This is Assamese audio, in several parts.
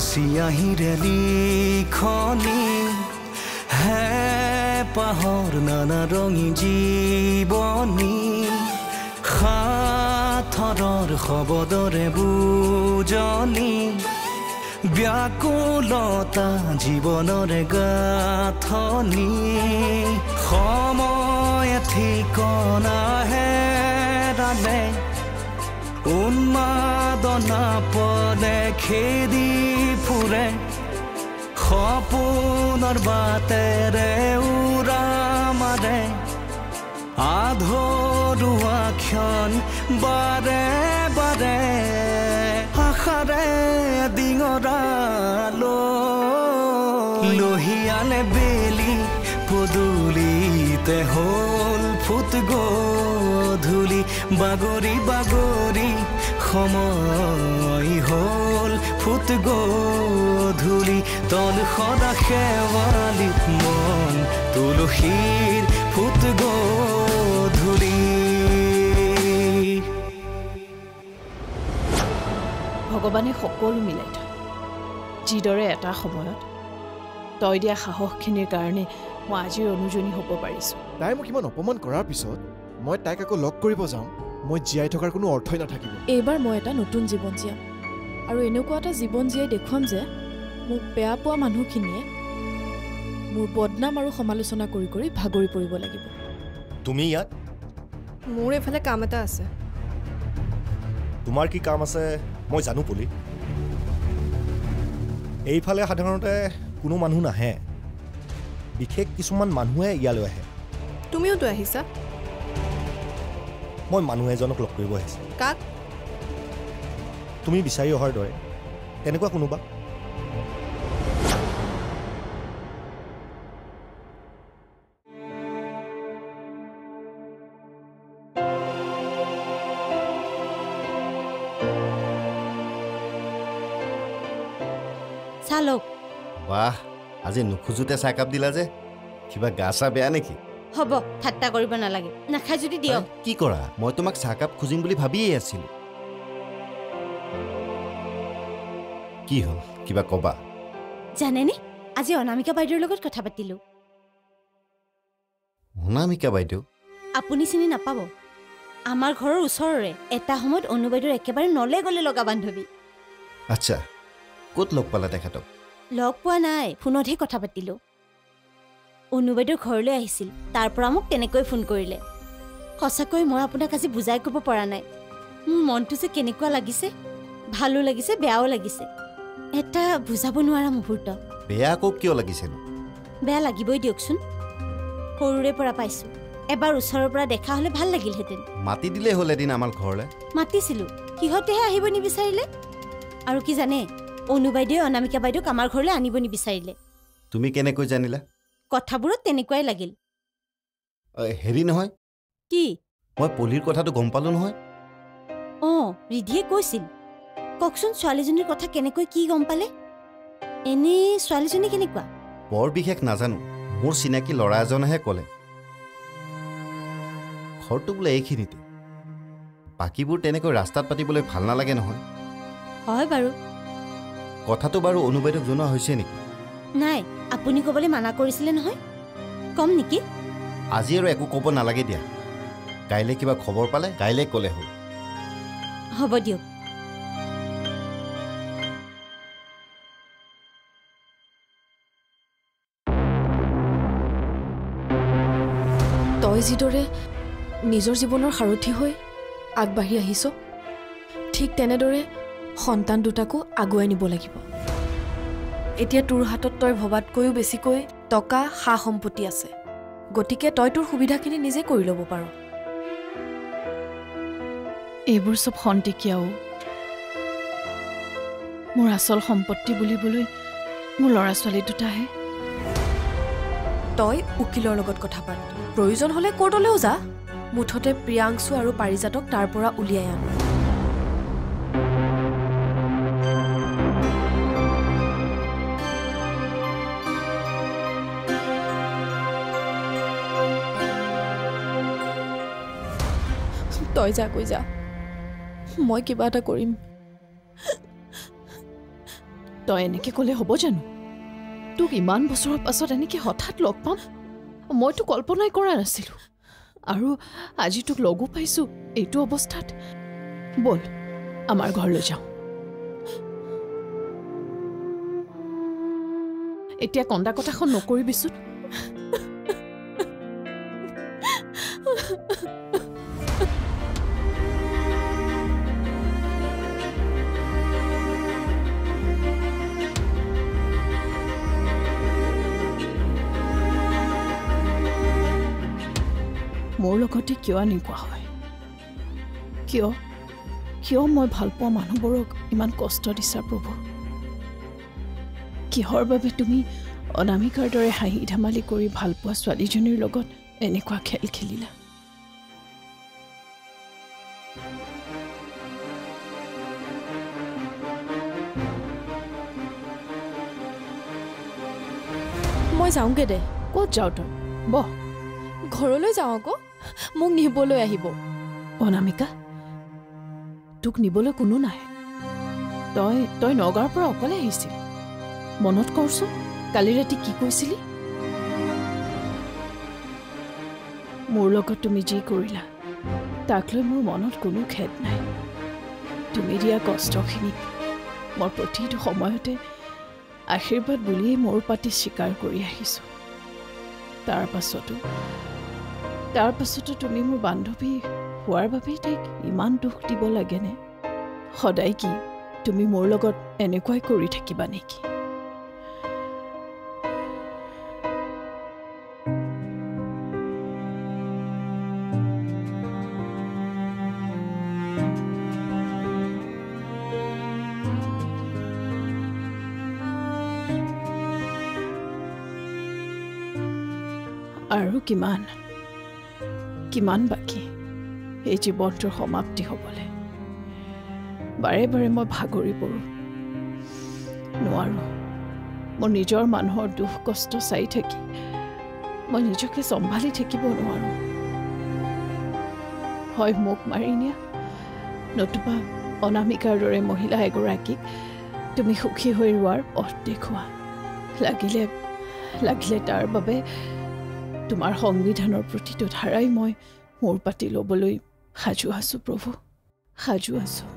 চিয়াহীৰে লিখনি হে পাহৰ নানা ৰঙী জীৱনী সাথৰৰ শব্দৰে বুজনি ব্যাকুলতা জীৱনৰে গাঁথনি সময় ঠিকনা হেৰালে উন্মাদনা পদে খেদি ফুৰে সপোনৰ বাটেৰে উৰা মাৰে আধৰুৱা ক্ষণ বাৰে বাৰে আশাৰে ডিঙৰালো লহিয়ালে বেলি পদূলিতে হ'ল ফুট গধূলি বাগৰি বাগৰি সময় হ'ল ফুট গধূলি তল সদা শেৱালিত মন তুলসীৰ ফুট গধূলি ভগৱানে সকলো মিলাই থয় যিদৰে এটা সময়ত তই দিয়া সাহসখিনিৰ কাৰণে মই আজিৰ অনুজনী হ'ব পাৰিছোঁ তাই মোক ইমান অপমান কৰাৰ পিছত মই তাইক আকৌ লগ কৰিব যাওঁ মই জীয়াই থকাৰ কোনো অৰ্থই নাথাকিব এইবাৰ মই এটা নতুন জীৱন জীয়াম আৰু এনেকুৱা এটা জীৱন জীয়াই দেখুৱাম যে মোক বেয়া পোৱা মানুহখিনিয়ে মোৰ বদনাম আৰু সমালোচনা কৰি কৰি ভাগৰি পৰিব লাগিব তুমি ইয়াত মোৰ এফালে কাম এটা আছে তোমাৰ কি কাম আছে মই জানো পুলি এইফালে সাধাৰণতে কোনো মানুহ নাহে বিশেষ কিছুমান মানুহে ইয়ালৈ আহে তুমিওতো আহিছা মই মানুহ এজনক লগ কৰিব আহিছোঁ কাক তুমি বিচাৰি অহাৰ দৰে তেনেকুৱা কোনোবা চালক বাহ আজি নুখোজোতে চাহকাপ দিলা যে কিবা গা চা বেয়া নেকি হ'ব ঠাট্টা কৰিব নালাগে নাখাই যদি দিয়ক কি কৰা মই তোমাক চাহকাপ খুজিম বুলি ভাবিয়েই আছিলোঁ কি হ'ল কিবা কবা জানেনে আজি অনামিকা বাইদেউৰ লগত কথা পাতিলোঁ অনামিকা বাইদেউ আপুনি চিনি নাপাব আমাৰ ঘৰৰ ওচৰৰে এটা সময়ত অনু বাইদেউৰ একেবাৰে নলে গলে লগা বান্ধৱী আচ্ছা ক'ত লগ পালা তেখেতক লগ পোৱা নাই ফোনতহে কথা পাতিলোঁ অনু বাইদেউৰ ঘৰলৈ আহিছিল তাৰ পৰা মোক তেনেকৈ ফোন কৰিলে সঁচাকৈ মই আপোনাক আজি বুজাই ক'ব পৰা নাই মোৰ মনটো যে কেনেকুৱা লাগিছে ভালো লাগিছে বেয়াও লাগিছে এটা বুজাব নোৱাৰা মুহূৰ্ত বেয়া আকৌ কিয় লাগিছেনো বেয়া লাগিবই দিয়কচোন সৰুৰে পৰা পাইছোঁ এবাৰ ওচৰৰ পৰা দেখা হ'লে ভাল লাগিলহেঁতেন মাতি দিলেই হ'ল এদিন আমাৰ ঘৰলৈ মাতিছিলোঁ সিহঁতেহে আহিব নিবিচাৰিলে আৰু কি জানে অনু বাইদেউ অনামিকা বাইদেউক আমাৰ ঘৰলৈ আনিব নিবিচাৰিলে তুমি কেনেকৈ জানিলা কথাবোৰত তেনেকুৱাই লাগিল হেৰি নহয় কি মই পলিৰ কথাটো গম পালোঁ নহয় অঁ ৰিধিয়ে কৈছিল কওকচোন ছোৱালীজনীৰ কথা কেনেকৈ কি গম পালে এনেই ছোৱালীজনী কেনেকুৱা বৰ বিশেষ নাজানো মোৰ চিনাকি ল'ৰা এজনেহে ক'লে ঘৰটো বোলে এইখিনিতে বাকীবোৰ তেনেকৈ ৰাস্তাত পাতিবলৈ ভাল নালাগে নহয় হয় বাৰু কথাটো বাৰু অনু বাইদেউক জনোৱা হৈছে নেকি নাই আপুনি ক'বলৈ মানা কৰিছিলে নহয় কম নেকি আজি আৰু একো ক'ব নালাগে দিয়া কাইলৈ কিবা খবৰ পালে কাইলৈ ক'লে হ'ল হ'ব দিয়ক তই যিদৰে নিজৰ জীৱনৰ সাৰথি হৈ আগবাঢ়ি আহিছ ঠিক তেনেদৰে সন্তান দুটাকো আগুৱাই নিব লাগিব এতিয়া তোৰ হাতত তই ভবাতকৈও বেছিকৈ টকা সা সম্পত্তি আছে গতিকে তই তোৰ সুবিধাখিনি নিজে কৰি ল'ব পাৰ এইবোৰ চব খন্তেকীয়াও মোৰ আচল সম্পত্তি বুলিবলৈ মোৰ ল'ৰা ছোৱালী দুটাহে তই উকিলৰ লগত কথা পাত প্ৰয়োজন হ'লে কোৰ্টলৈও যা মুঠতে প্ৰিয়াংশু আৰু পাৰিজাতক তাৰ পৰা উলিয়াই আন তই যা কৈ যা মই কিবা এটা কৰিম তই এনেকৈ ক'লে হ'ব জানো? তোক ইমান বছৰৰ পাছত এনেকৈ হঠাৎ লগ পাম মইতো কল্পনাই কৰা নাছিলোঁ। আৰু আজি তোক লগো পাইছোঁ এইটো অৱস্থাত। ব'ল আমাৰ ঘৰলৈ যাওঁ। এতিয়া কন্দা কটাখন নকৰিবিচোন। মোৰ লগতে কিয় এনেকুৱা হয়? কিয় কিয় মই ভাল পোৱা মানুহবোৰক ইমান কষ্ট দিছা প্ৰভু? কিহৰ বাবে তুমি অনামিকাৰ দৰে হাঁহি ধেমালি কৰি ভাল পোৱা ছোৱালীজনীৰ লগত এনেকুৱা খেল খেলিলা? মই যাওঁগে দে। ক'ত যাওঁ তই? বহ। ঘৰলৈ যাওঁ আকৌ, মোক নিবলৈ আহিব। অনামিকা, তোক নিবলৈ কোনো নাই। তই নগাঁৱৰ পৰা অকলে আহিছিল। মনত কৰচোন কালি ৰাতি কি কৈছিলি? মোৰ লগত তুমি যি কৰিলা তাক লৈ মোৰ মনত কোনো খেদ নাই। তুমি দিয়া কষ্টখিনিক মোৰ প্ৰতিটো সময়তে আশীৰ্বাদ বুলিয়েই মোৰ পাতি স্বীকাৰ কৰি আহিছোঁ। তাৰ পাছতো তুমি মোৰ বান্ধৱী হোৱাৰ বাবেই তাইক ইমান দুখ দিব লাগেনে? সদায় কি তুমি মোৰ লগত এনেকুৱাই কৰি থাকিবা নেকি? আৰু কিমান বাকী এই জীৱনটোৰ সমাপ্তি হ'বলৈ? বাৰে বাৰে মই ভাগৰি পৰোঁ। নোৱাৰোঁ। মোৰ নিজৰ মানুহৰ দুখ কষ্ট চাই থাকি মই নিজকে চম্ভালি থাকিব নোৱাৰোঁ। হয় মোক মাৰি নিয়া, নতুবা অনামিকাৰ দৰে মহিলা এগৰাকীক তুমি সুখী হৈ ৰোৱাৰ পথ দেখুওৱা। লাগিলে তাৰ বাবে তোমাৰ সংবিধানৰ প্ৰতিটো ধাৰাই মই মোৰ পাতি ল'বলৈ সাজু আছোঁ প্ৰভু, সাজু আছোঁ।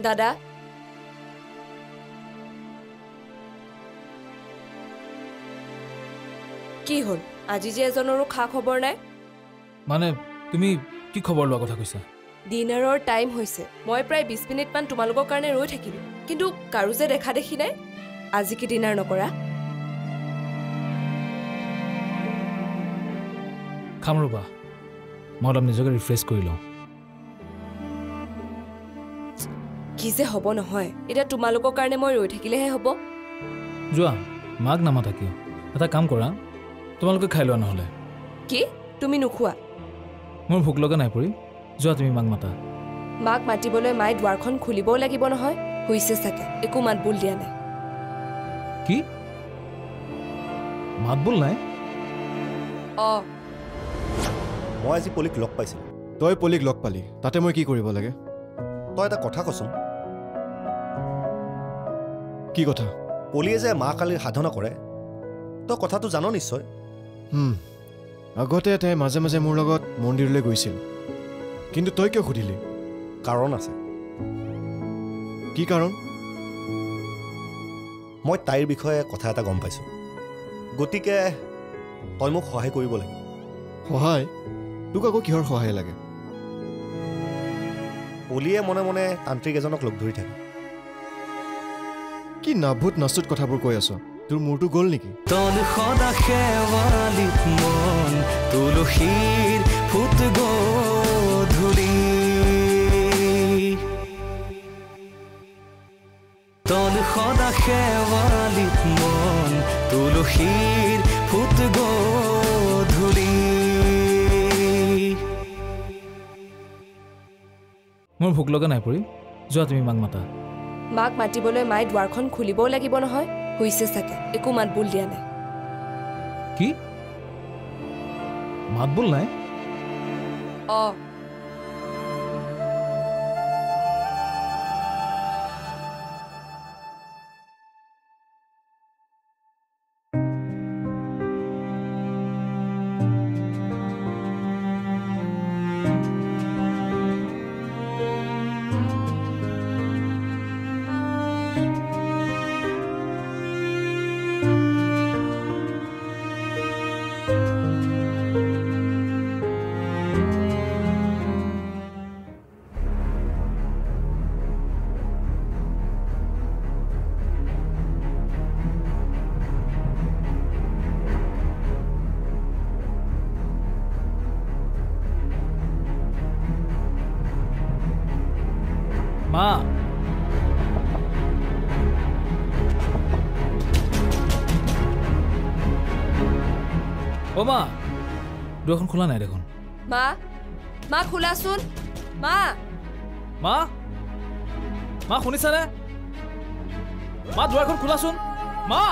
দাদা, কি হ'ল? আজি যে এজনৰো খা খবৰ নাই। মানে তুমি কি খবৰ লোৱা কথা কৈছা? ডিনাৰৰ টাইম হৈছে। মই প্ৰায় 20 মিনিটমান তোমালোকৰ কাৰণে ৰৈ থাকিলোঁ, কিন্তু কাৰো যে দেখা দেখি নাই। আজি কি ডিনাৰ নকৰা? খাম ৰ'বা, মই অলপ নিজকে ৰিফ্ৰেছ কৰি লওঁ। কি যে হ'ব নহয়, এতিয়া তোমালোকৰ কাৰণে মই ৰৈ থাকিলেহে হ'ব। যোৱা, মাক নামাতা কিয়? এটা কাম কৰা, তোমালোকে খাই লোৱা নহ'লে। কি তুমি নোখোৱা? মোৰ ভোক লগা নাই পৰি, যোৱা তুমি মাক মাতা। মাক মাতিবলৈ মায়ে দুৱাৰখন খুলিবও লাগিব নহয়। হৈছে চাগে, একো মাত বোল দিয়া নাই। কি মাত বোল নাই? মই আজি পলিক লগ পাইছিলোঁ। তই পলিক লগ পালি, তাতে মই কি কৰিব লাগে? তই এটা কথা কচোন। কি কথা? পলিয়ে যে মা কালিৰ সাধনা কৰে, তই কথাটো জান নিশ্চয়। আগতে তাই মাজে মাজে মোৰ লগত মন্দিৰলৈ গৈছিল, কিন্তু তই কিয় সুধিলি? কাৰণ আছে। কি কাৰণ? মই তাইৰ বিষয়ে কথা এটা গম পাইছোঁ, গতিকে তই মোক সহায় কৰিব লাগিব। সহায়? তোক আকৌ কিহৰ সহায় লাগে? পলিয়ে মনে মনে তান্ত্ৰিক এজনক লগ ধৰি থাকে। কি নাভূত নাচুত কথাবোৰ কৈ আছ? তোৰ মূৰটো গ'ল নেকি? তন সদা শেৱালিত মন তুলসীৰ ফুট গধূলি, তন সদা শেৱালিত মন তুলসীৰ ফুট গধূলি, মোৰ ভোক লগা নাই পৰি যোৱা তুমি মাক মাতা মাক মাতিবলৈ মায়ে দুৱাৰখন খুলিবও লাগিব নহয় হৈছে চাগে একো মাত বোল দিয়া নাই কি মাত বোল নাই মা ও মা দুৱাৰখন খোলা নাই দেখোন মা মা খোলাচোন মা মা মা শুনিছানে মা দুৱাৰখন খোলাচোন মা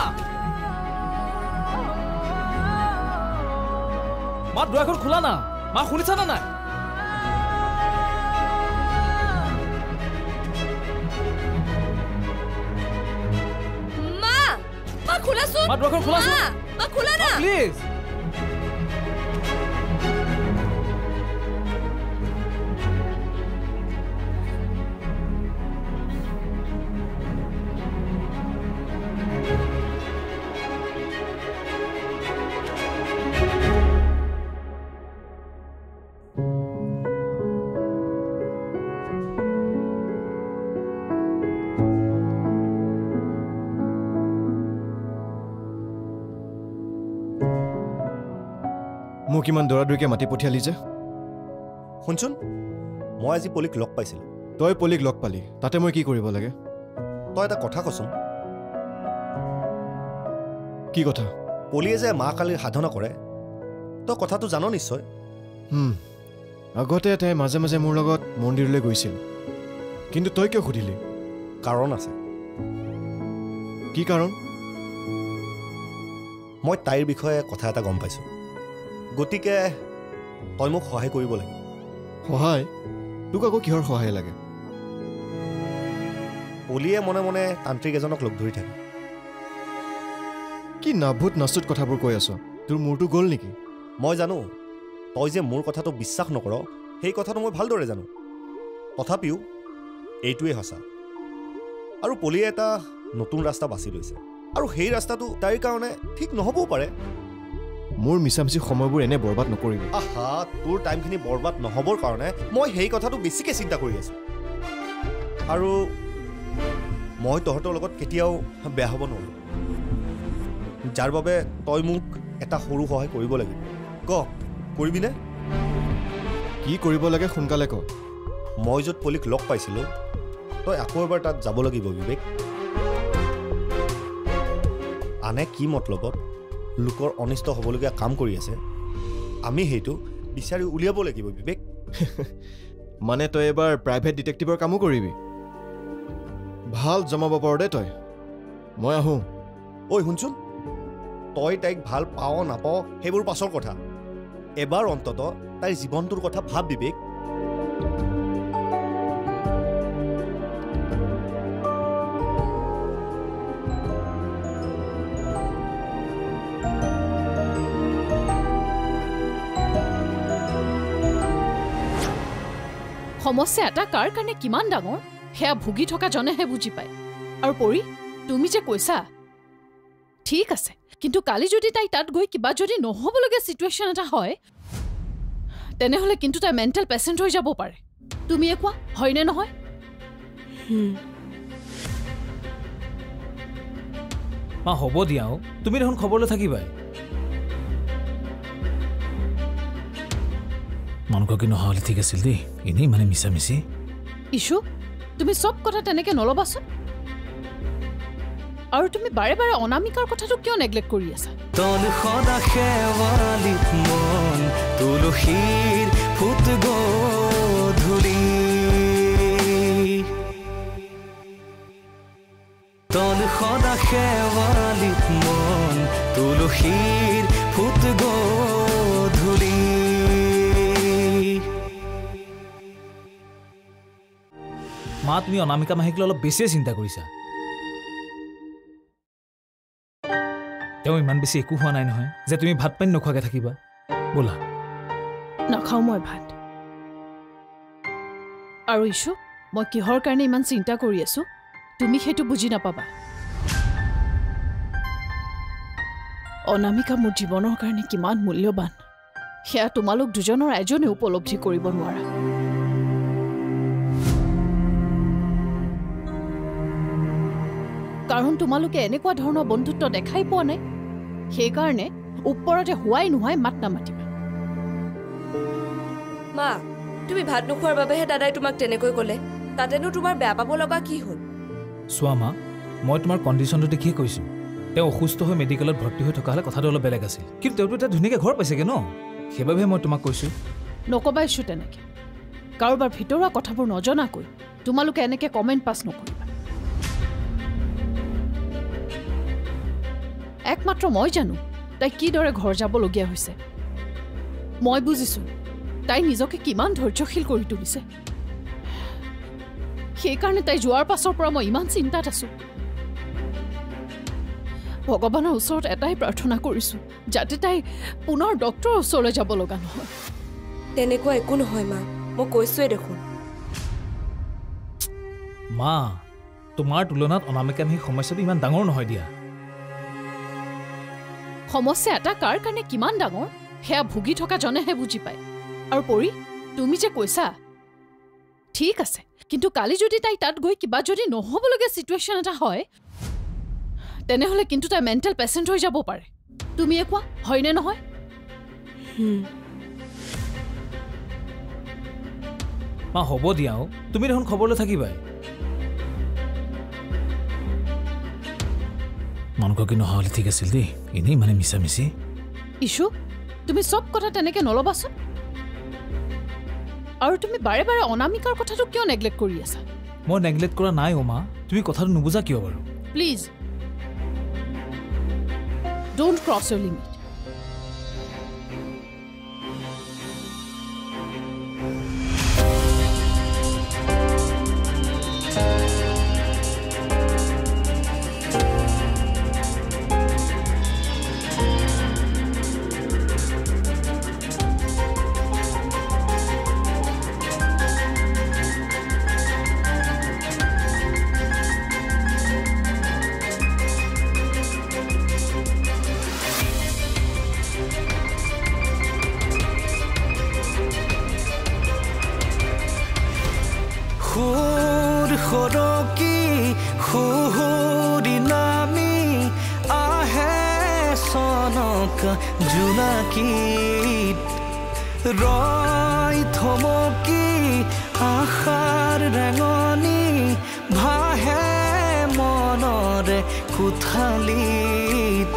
মা দুৱাৰখন খোলা না মা শুনিছানে নাই খোলাচোন মা দুৱাৰখন খোলাচোন মা খোলা না প্লিজ মোক ইমান দৌৰাদৌৰিকৈ মাতি পঠিয়ালি যে শুনচোন মই আজি পলিক লগ পাইছিলোঁ তই পলিক লগ পালি তাতে মই কি কৰিব লাগে তই এটা কথা কচোন কি কথা পলিয়ে যে মা কালিৰ সাধনা কৰে তই কথাটো জান নিশ্চয় আগতে তাই মাজে মাজে মোৰ লগত মন্দিৰলৈ গৈছিল কিন্তু তই কিয় সুধিলি কাৰণ আছে কি কাৰণ মই তাইৰ বিষয়ে কথা এটা গম পাইছোঁ গতিকে তই মোক সহায় কৰিব লাগিব সহায় তোক আকৌ কিহৰ সহায় লাগে পলিয়ে মনে মনে তান্ত্ৰিক এজনক লগ ধৰি থাকে কি নাভূত নাচুত কথাবোৰ কৈ আছ তোৰ মূৰটো গ'ল নেকি মই জানো তই যে মোৰ কথাটো বিশ্বাস নকৰ সেই কথাটো মই ভালদৰে জানো তথাপিও এইটোৱে সঁচা আৰু পলিয়ে এটা নতুন ৰাস্তা বাছি লৈছে আৰু সেই ৰাস্তাটো তাইৰ কাৰণে ঠিক নহ'বও পাৰে মোৰ মিছামিছি সময়বোৰ এনে বৰবাদ নকৰিবি আহা তোৰ টাইমখিনি বৰবাদ নহ'বৰ কাৰণে মই সেই কথাটো বেছিকৈ চিন্তা কৰি আছোঁ আৰু মই তহঁতৰ লগত কেতিয়াও বেয়া হ'ব নোৱাৰোঁ যাৰ বাবে তই মোক এটা সৰু সহায় কৰিব লাগিব ক কৰিবিনে কি কৰিব লাগে সোনকালে ক মই য'ত পলিক লগ পাইছিলোঁ তই আকৌ এবাৰ তাত যাব লাগিব বিবেক আনে কি মতলবত লোকৰ অনিষ্ট হ'বলগীয়া কাম কৰি আছে আমি সেইটো বিচাৰি উলিয়াব লাগিব বিবেক মানে তই এবাৰ প্ৰাইভেট ডিটেক্টিভৰ কামো কৰিবি ভাল জমাব পাৰ দে তই মই আহোঁ ঐ শুনচোন তই তাইক ভাল পাৱ নাপাৱ সেইবোৰ পাছৰ কথা এবাৰ অন্তত তাইৰ জীৱনটোৰ কথা ভাব বিবেক সমস্যা এটা কাৰ কাৰণে কিমান ডাঙৰ সেয়া ভুগি থকা জনেহে বুজি পায় আৰু পৰি তুমি যে কৈছা ঠিক আছে কিন্তু কালি যদি তাই তাত গৈ কিবা যদি নহ'বলগীয়া চিটুৱেশ্যন এটা হয় তেনেহ'লে কিন্তু তাই মেণ্টেল পেচেণ্ট হৈ যাব পাৰে তুমিয়ে কোৱা হয়নে নহয় মা হ'ব দিয়া তুমি দেখোন খবৰলৈ থাকিবাই মানুহগৰাকী নহা হ'লে ঠিক আছিল দেই এনেই মানে মিছামিছি ইছু তুমি চব কথা তেনেকৈ নল'বাচোন আৰু তুমি বাৰে বাৰে অনামিকাৰ কথাটো কিয় নেগলেক্ট কৰি আছা তল সদা শেৱালিত মন তুলসীৰ ফুট গধূলি সদা শেৱালিত মন তুলসীৰ ফুট গধূলি মা তুমি অনামিকা মাহীক অলপ বেছিয়ে চিন্তা কৰিছা তেওঁ ইমান বেছি একো হোৱা নাই নহয় যে তুমি ভাত পানী নোখোৱাকৈ থাকিবা বোলা নাখাওঁ মই ভাত আৰু ইছু মই কিহৰ কাৰণে ইমান চিন্তা কৰি আছো তুমি সেইটো বুজি নাপাবা অনামিকা মোৰ জীৱনৰ কাৰণে কিমান মূল্যৱান সেয়া তোমালোক দুজনৰ এজনে উপলব্ধি কৰিব নোৱাৰা কাৰণ তোমালোকে এনেকুৱা ধৰণৰ বন্ধুত্ব দেখাই পোৱা নাই সেইকাৰণে ওপৰতে হোৱাই নোহোৱাই মাত নামাতিবা মা তুমি ভাত নোখোৱাৰ বাবেহে দাদাই তোমাক তেনেকৈ ক'লে তাতেনো তোমাৰ বেয়া পাব লগা কি হ'ল চোৱা মা মই তোমাৰ কণ্ডিশ্যনটো দেখিয়ে কৈছোঁ তেওঁ অসুস্থ হৈ মেডিকেলত ভৰ্তি হৈ থকা হ'লে কথাটো অলপ বেলেগ আছিল কিন্তু তেওঁতো এতিয়া ধুনীয়াকৈ ঘৰ পাইছেগৈ ন সেইবাবেহে মই তোমাক কৈছোঁ নকবা ইছু তেনেকৈ কাৰোবাৰ ভিতৰুৱা কথাবোৰ নজনাকৈ তোমালোকে এনেকৈ কমেণ্ট পাছ নকৰিবা একমাত্ৰ মই জানো তাই কিদৰে ঘৰ যাবলগীয়া হৈছে মই বুজিছোঁ তাই নিজকে কিমান ধৈৰ্যশীল কৰি তুলিছে সেইকাৰণে তাই যোৱাৰ পাছৰ পৰা মই ইমান চিন্তাত আছোঁ ভগৱানৰ ওচৰত এটাই প্ৰাৰ্থনা কৰিছোঁ যাতে তাই পুনৰ ডক্তৰৰ ওচৰলৈ যাব লগা নহয় তেনেকুৱা একো নহয় মা মই কৈছোৱেই দেখোন মা তোমাৰ তুলনাত অনামিকা মাহীৰ সমস্যাটো ইমান ডাঙৰ নহয় দিয়া সমস্যা এটা কাৰ কাৰণে কিমান ডাঙৰ সেয়া ভুগি থকা জনেহে বুজি পায় আৰু পৰি তুমি যে কৈছা ঠিক আছে কিন্তু কালি যদি তাই তাত গৈ কিবা যদি নহ'বলগীয়া চিটুৱেশ্যন এটা হয় তেনেহ'লে কিন্তু তাই মেণ্টেল পেচেণ্ট হৈ যাব পাৰে তুমিয়ে কোৱা হয়নে নহয় মা হ'ব দিয়া তুমি দেখোন খবৰ লৈ থাকিবাই মনগী নহা হ'লে ঠিক আছিল দেই এনেই মানে মিছামিছি ইছু তুমি চব কথা তেনেকৈ নল'বাচোন আৰু তুমি বাৰে বাৰে অনামিকাৰ কথাটো কিয় নেগলেক্ট কৰি আছা মই নেগলেক্ট কৰা নাই মা তুমি কথাটো নুবুজা কিয় বাৰু please don't cross your limit সৰকি সুহুৰি নামি আহে চনক জোনাকীত ৰয় থমকি আশাৰ ৰেঙনি ভাহে মনৰে কোঠালিত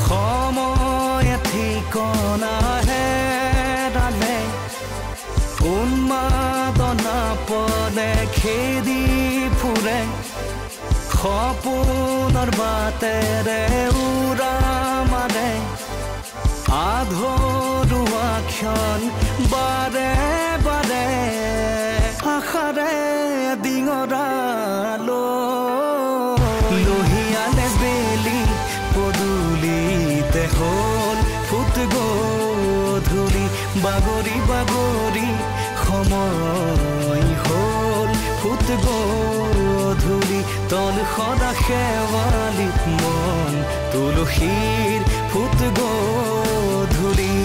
সময় ঠিকনা হেৰালে উন্মাদনা পদে খেদি ফুৰে সপোনৰ বাটেৰে উৰা মাৰে আধৰুৱা ক্ষণ বাৰে বাৰে আশাৰে ডিঙৰালো লহিয়ালে বেলি পদূলিতে হ'ল ফুট গধূলি বাগৰি বাগৰি সময় হ'ল ফুট গধূলি তল সদা শেৱালিত মন তুলসীৰ ফুট গধূলি